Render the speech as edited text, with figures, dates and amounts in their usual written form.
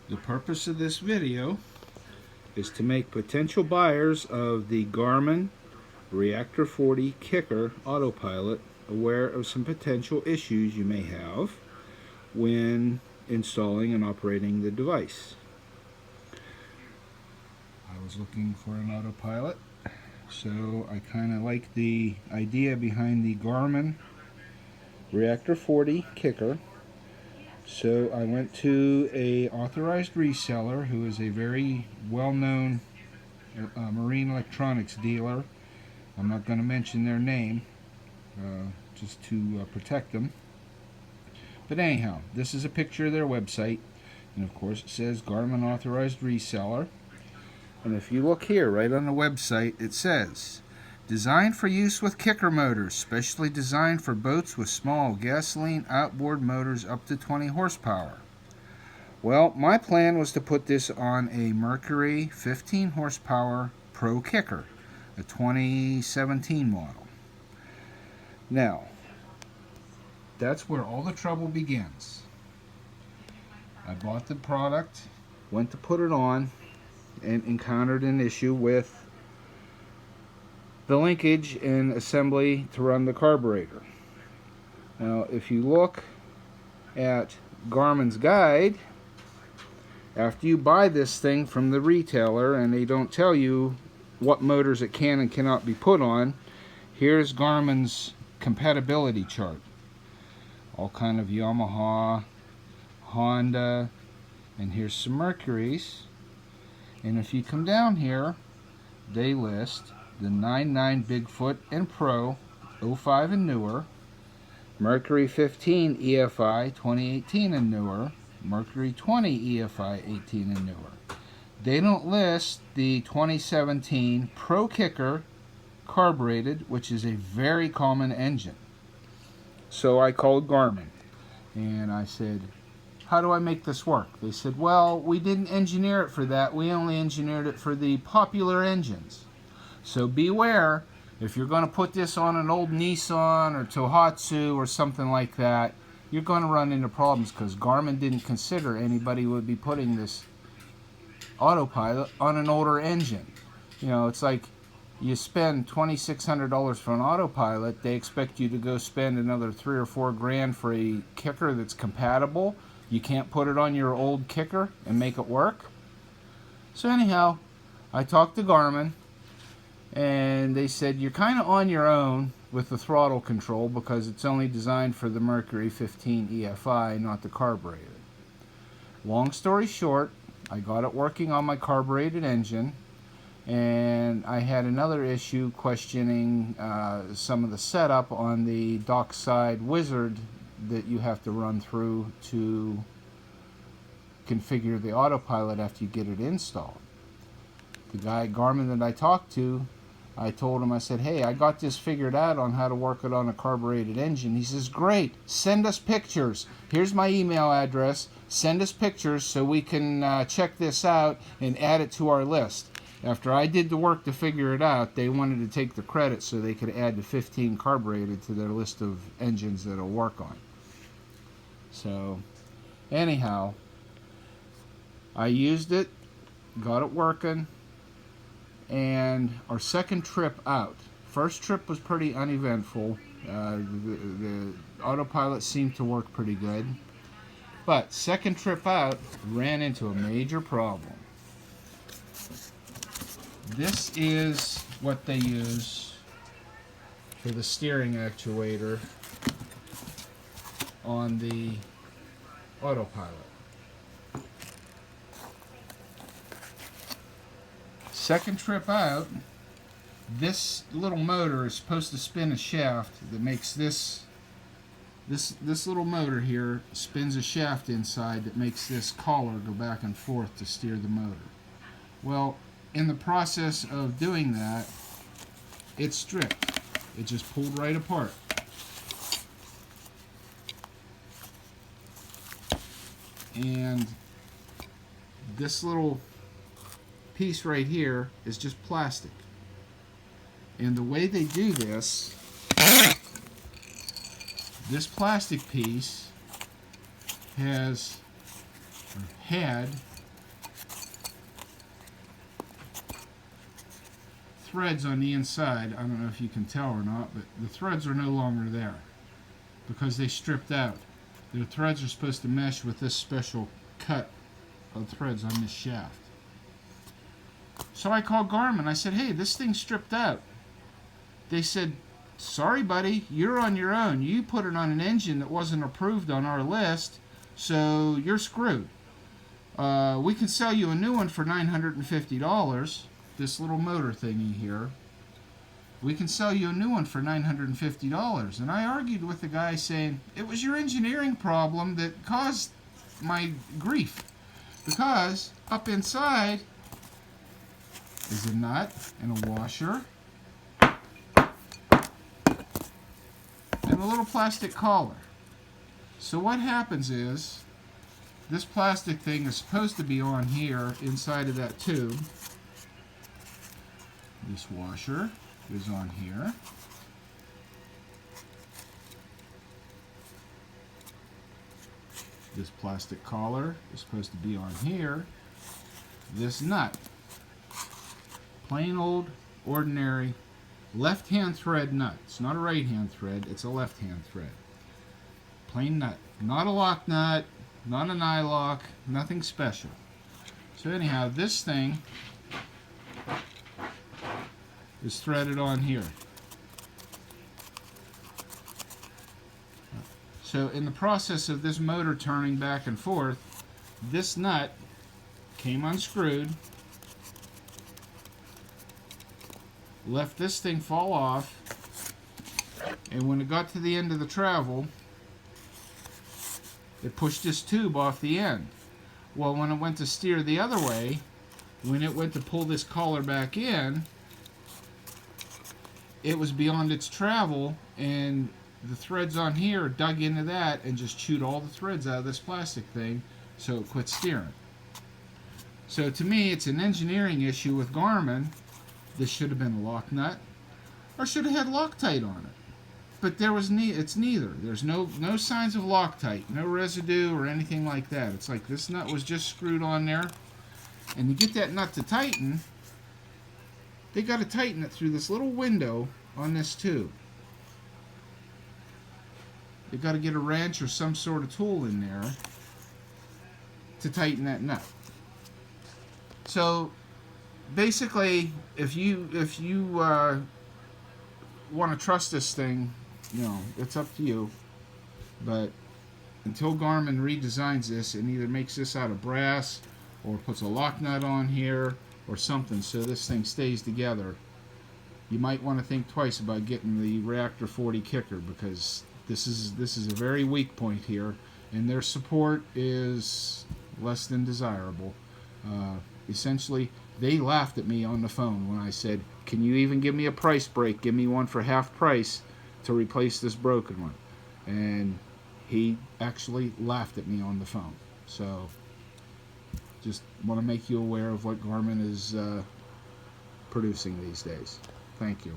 The purpose of this video is to make potential buyers of the Garmin Reactor 40 Kicker Autopilot aware of some potential issues you may have when installing and operating the device. I was looking for an autopilot, so I kind of like the idea behind the Garmin Reactor 40 Kicker. So I went to a authorized reseller who is a very well-known marine electronics dealer. I'm not going to mention their name just to protect them. But anyhow, this is a picture of their website, and of course it says Garmin authorized reseller. And if you look here right on the website, it says designed for use with kicker motors, specially designed for boats with small gasoline outboard motors up to 20 horsepower. Well, my plan was to put this on a Mercury 15 horsepower Pro Kicker, a 2017 model. Now, that's where all the trouble begins. I bought the product, went to put it on, and encountered an issue with the linkage and assembly to run the carburetor. Now, if you look at Garmin's guide, after you buy this thing from the retailer and they don't tell you what motors it can and cannot be put on, here's Garmin's compatibility chart. All kind of Yamaha, Honda, and here's some Mercury's. And if you come down here, they list the 99 Bigfoot and Pro 05 and newer, Mercury 15 EFI 2018 and newer, Mercury 20 EFI 18 and newer. They don't list the 2017 Pro Kicker carbureted, which is a very common engine. So I called Garmin and I said, how do I make this work? They said, well, we didn't engineer it for that. We only engineered it for the popular engines. So beware, if you're going to put this on an old Nissan or Tohatsu or something like that, you're going to run into problems because Garmin didn't consider anybody would be putting this autopilot on an older engine. You know, it's like you spend $2,600 for an autopilot, they expect you to go spend another $3 or $4 grand for a kicker that's compatible. You can't put it on your old kicker and make it work. So anyhow, I talked to Garmin, and they said you're kind of on your own with the throttle control because it's only designed for the Mercury 15 EFI, not the carbureted. Long story short, I got it working on my carbureted engine, and I had another issue questioning some of the setup on the dockside wizard that you have to run through to configure the autopilot after you get it installed. The guy at Garmin that I talked to, I told him, I said, hey, I got this figured out on how to work it on a carbureted engine. He says, great, send us pictures. Here's my email address. Send us pictures so we can check this out and add it to our list. After I did the work to figure it out, they wanted to take the credit so they could add the 15 carbureted to their list of engines that it'll work on. So, anyhow, I used it, got it working, and our second trip out. First trip was pretty uneventful. The autopilot seemed to work pretty good. But second trip out, ran into a major problem. This is what they use for the steering actuator on the autopilot. Second trip out, this little motor is supposed to spin a shaft that makes this little motor here spins a shaft inside that makes this collar go back and forth to steer the motor. Well, in the process of doing that, it stripped. It just pulled right apart. And this little piece right here is just plastic. And the way they do this plastic piece has, or had, threads on the inside, I don't know if you can tell or not, but the threads are no longer there because they stripped out. The threads are supposed to mesh with this special cut of threads on this shaft. So I called Garmin. I said, hey, this thing's stripped out. They said, sorry, buddy, you're on your own. You put it on an engine that wasn't approved on our list, so you're screwed. We can sell you a new one for $950. This little motor thingy here. We can sell you a new one for $950. And I argued with the guy saying, it was your engineering problem that caused my grief. Because up inside is a nut and a washer and a little plastic collar. So what happens is, this plastic thing is supposed to be on here inside of that tube. This washer is on here. This plastic collar is supposed to be on here. This nut, plain old ordinary left-hand thread nut. It's not a right-hand thread, it's a left-hand thread. Plain nut, not a lock nut, not a nylock, nothing special. So anyhow, this thing is threaded on here. So in the process of this motor turning back and forth, this nut came unscrewed, left this thing fall off, and when it got to the end of the travel, it pushed this tube off the end. Well, when it went to steer the other way, when it went to pull this collar back in, it was beyond its travel, and the threads on here dug into that and just chewed all the threads out of this plastic thing, so it quit steering. So to me, it's an engineering issue with Garmin. This should have been a lock nut, or should have had Loctite on it. But there was it's neither. There's no signs of Loctite, no residue or anything like that. It's like this nut was just screwed on there. And to get that nut to tighten, they got to tighten it through this little window on this tube. They got to get a wrench or some sort of tool in there to tighten that nut. So basically, if you want to trust this thing, you know, it's up to you. But until Garmin redesigns this and either makes this out of brass or puts a lock nut on here or something so this thing stays together, you might want to think twice about getting the Reactor 40 kicker, because this is a very weak point here, and their support is less than desirable. Essentially, they laughed at me on the phone when I said, can you even give me a price break? Give me one for half price to replace this broken one. And he actually laughed at me on the phone. So just want to make you aware of what Garmin is producing these days. Thank you.